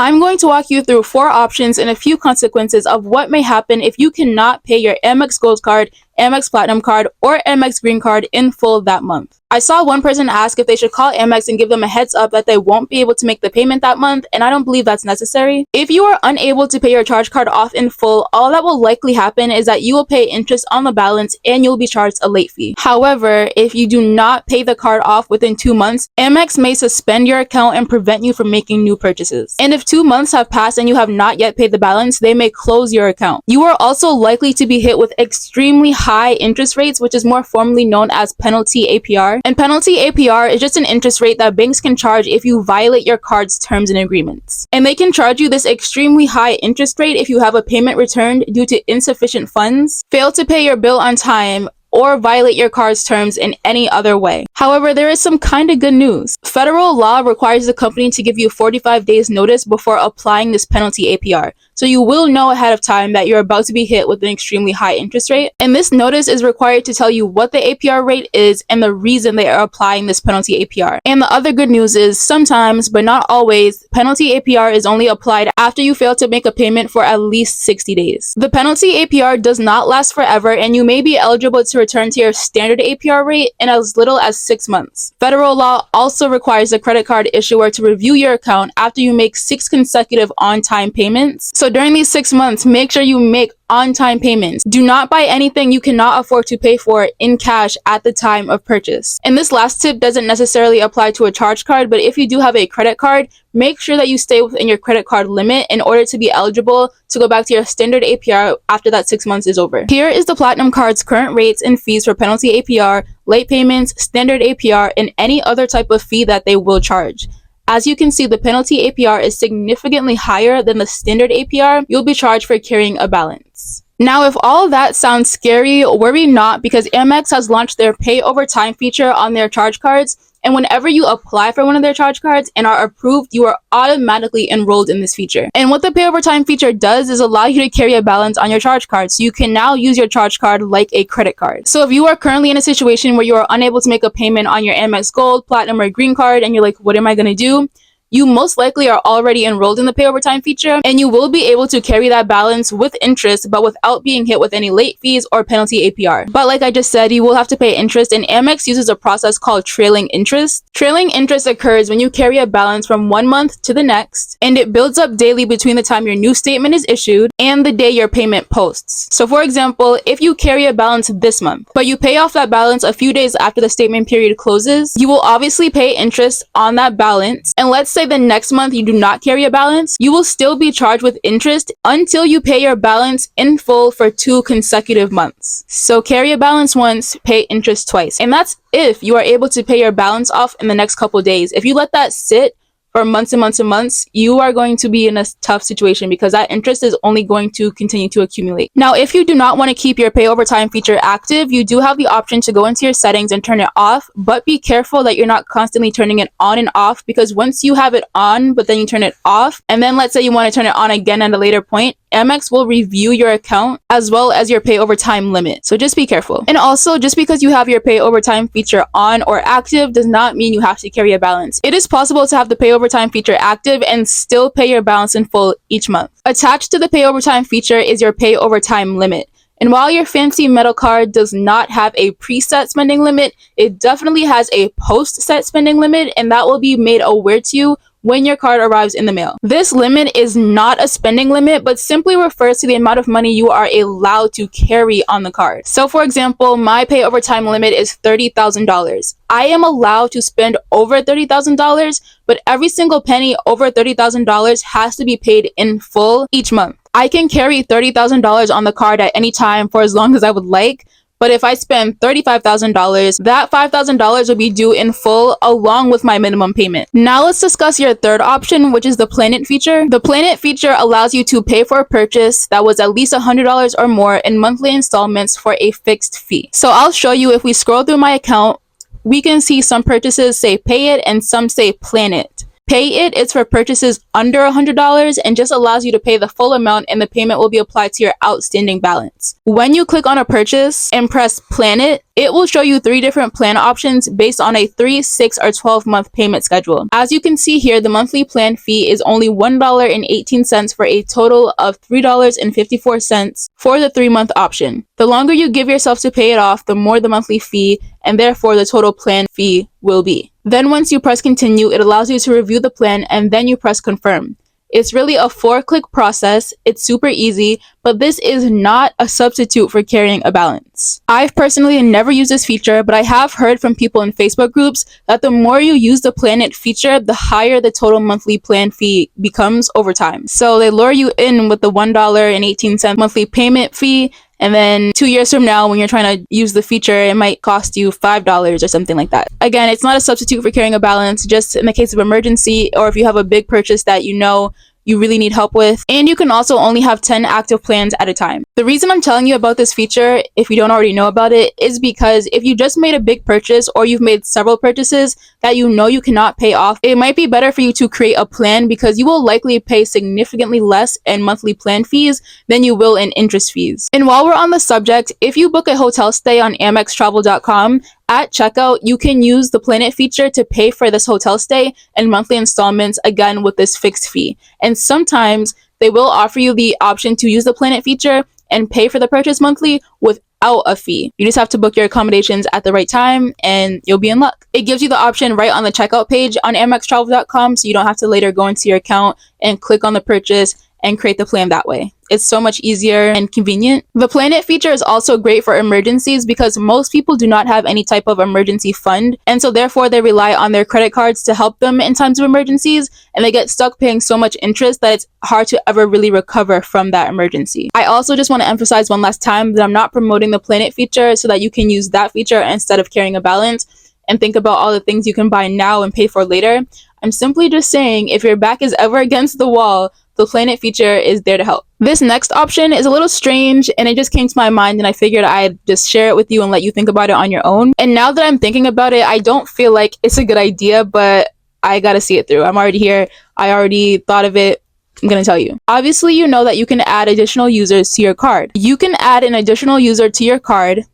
I'm going to walk you through 4 options and a few consequences of what may happen if you cannot pay your Amex Gold Card, Amex Platinum Card, or Amex Green Card in full that month. I saw one person ask if they should call Amex and give them a heads up that they won't be able to make the payment that month, and I don't believe that's necessary. If you are unable to pay your charge card off in full, all that will likely happen is that you will pay interest on the balance and you'll be charged a late fee. However, if you do not pay the card off within 2 months, Amex may suspend your account and prevent you from making new purchases. And if 2 months have passed and you have not yet paid the balance, they may close your account. You are also likely to be hit with extremely high interest rates, which is more formally known as penalty APR. And penalty APR is just an interest rate that banks can charge if you violate your card's terms and agreements. And they can charge you this extremely high interest rate if you have a payment returned due to insufficient funds, fail to pay your bill on time, or violate your card's terms in any other way. However, there is some kind of good news. Federal law requires the company to give you 45 days notice before applying this penalty APR. So you will know ahead of time that you're about to be hit with an extremely high interest rate. And this notice is required to tell you what the APR rate is and the reason they are applying this penalty APR. And the other good news is sometimes, but not always, penalty APR is only applied after you fail to make a payment for at least 60 days. The penalty APR does not last forever, and you may be eligible to return to your standard APR rate in as little as 6 months. Federal law also requires the credit card issuer to review your account after you make 6 consecutive on-time payments. So during these 6 months, make sure you make on-time payments. Do not buy anything you cannot afford to pay for in cash at the time of purchase. And this last tip doesn't necessarily apply to a charge card, but if you do have a credit card, make sure that you stay within your credit card limit in order to be eligible to go back to your standard APR after that 6 months is over. Here is the Platinum Card's current rates and fees for penalty APR, late payments, standard APR, and any other type of fee that they will charge. As you can see, the penalty APR is significantly higher than the standard APR you'll be charged for carrying a balance. Now, if all of that sounds scary, worry not, because Amex has launched their pay over time feature on their charge cards. And whenever you apply for one of their charge cards and are approved, you are automatically enrolled in this feature. And what the pay over time feature does is allow you to carry a balance on your charge card. So you can now use your charge card like a credit card. So if you are currently in a situation where you are unable to make a payment on your Amex Gold, Platinum, or Green card, and you're like, what am I going to do? You most likely are already enrolled in the pay over time feature, and you will be able to carry that balance with interest, but without being hit with any late fees or penalty APR. But like I just said, you will have to pay interest, and Amex uses a process called trailing interest. Trailing interest occurs when you carry a balance from 1 month to the next, and it builds up daily between the time your new statement is issued and the day your payment posts. So for example, if you carry a balance this month, but you pay off that balance a few days after the statement period closes, you will obviously pay interest on that balance, and let's say the next month you do not carry a balance, you will still be charged with interest until you pay your balance in full for 2 consecutive months. So carry a balance once, pay interest twice. And that's if you are able to pay your balance off in the next couple days. If you let that sit for months and months and months, you are going to be in a tough situation because that interest is only going to continue to accumulate. Now, if you do not want to keep your pay over time feature active, you do have the option to go into your settings and turn it off, but be careful that you're not constantly turning it on and off, because once you have it on, but then you turn it off, and then let's say you want to turn it on again at a later point, Amex will review your account as well as your pay over time limit. So just be careful. And also, just because you have your pay over time feature on or active does not mean you have to carry a balance. It is possible to have the pay over time feature active and still pay your balance in full each month. Attached to the pay over time feature is your pay over time limit. And while your fancy metal card does not have a preset spending limit, it definitely has a post-set spending limit, and that will be made aware to you when your card arrives in the mail. This limit is not a spending limit, but simply refers to the amount of money you are allowed to carry on the card. So for example, my pay over time limit is $30,000. I am allowed to spend over $30,000, but every single penny over $30,000 has to be paid in full each month. I can carry $30,000 on the card at any time for as long as I would like, but if I spend $35,000, that $5,000 will be due in full along with my minimum payment. Now let's discuss your third option, which is the Planet feature. The Planet feature allows you to pay for a purchase that was at least $100 or more in monthly installments for a fixed fee. So I'll show you. If we scroll through my account, we can see some purchases say Pay It and some say Planet. Pay It is for purchases under $100 and just allows you to pay the full amount, and the payment will be applied to your outstanding balance. When you click on a purchase and press Planet, It will show you 3 different plan options based on a 3, 6, or 12-month payment schedule. As you can see here, the monthly plan fee is only $1.18 for a total of $3.54 for the 3-month option. The longer you give yourself to pay it off, the more the monthly fee and therefore the total plan fee will be. Then once you press continue, it allows you to review the plan and then you press confirm. It's really a 4-click process. It's super easy, but this is not a substitute for carrying a balance. I've personally never used this feature, but I have heard from people in Facebook groups that the more you use the Planet feature, the higher the total monthly plan fee becomes over time. So they lure you in with the $1.18 monthly payment fee, and then 2 years from now, when you're trying to use the feature, it might cost you $5 or something like that. Again, it's not a substitute for carrying a balance, just in the case of emergency or if you have a big purchase that you know you really need help with. And you can also only have 10 active plans at a time. The reason I'm telling you about this feature, if you don't already know about it, is because if you just made a big purchase or you've made several purchases that you know you cannot pay off, it might be better for you to create a plan because you will likely pay significantly less in monthly plan fees than you will in interest fees. And while we're on the subject, if you book a hotel stay on amextravel.com, at checkout, you can use the Planet feature to pay for this hotel stay in monthly installments, again with this fixed fee. And sometimes they will offer you the option to use the Planet feature and pay for the purchase monthly without a fee. You just have to book your accommodations at the right time and you'll be in luck. It gives you the option right on the checkout page on amextravel.com, so you don't have to later go into your account and click on the purchase and create the plan that way. It's so much easier and convenient. The Planet feature is also great for emergencies because most people do not have any type of emergency fund, and so therefore they rely on their credit cards to help them in times of emergencies, and they get stuck paying so much interest that it's hard to ever really recover from that emergency. I also just want to emphasize one last time that I'm not promoting the Planet feature so that you can use that feature instead of carrying a balance and think about all the things you can buy now and pay for later. I'm simply just saying if your back is ever against the wall, the Planet feature is there to help. This next option is a little strange and it just came to my mind and I figured I'd just share it with you and let you think about it on your own. And now that I'm thinking about it, I don't feel like it's a good idea, but I gotta see it through. I'm already here. I already thought of it. I'm gonna tell you. Obviously, you know that you can add additional users to your card. You can add an additional user to your card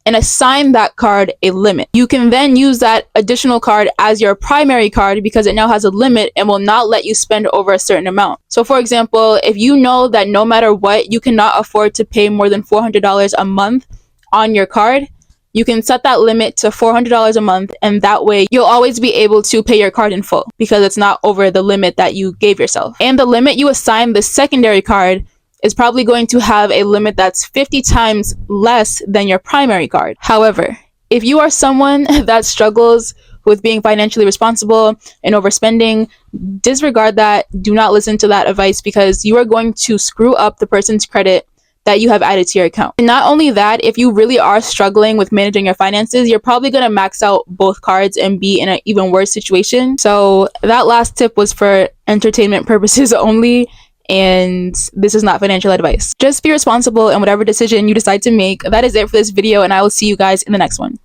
and assign that card a limit. You can then use that additional card as your primary card because it now has a limit and will not let you spend over a certain amount. So for example, if you know that no matter what, you cannot afford to pay more than $400 a month on your card, you can set that limit to $400 a month, and that way you'll always be able to pay your card in full because it's not over the limit that you gave yourself. And the limit you assign the secondary card is probably going to have a limit that's 50 times less than your primary card. However, if you are someone that struggles with being financially responsible and overspending, disregard that. Do not listen to that advice because you are going to screw up the person's credit that you have added to your account. And not only that, if you really are struggling with managing your finances, you're probably going to max out both cards and be in an even worse situation. So that last tip was for entertainment purposes only. And this is not financial advice. Just be responsible in whatever decision you decide to make. That is it for this video, and I will see you guys in the next one.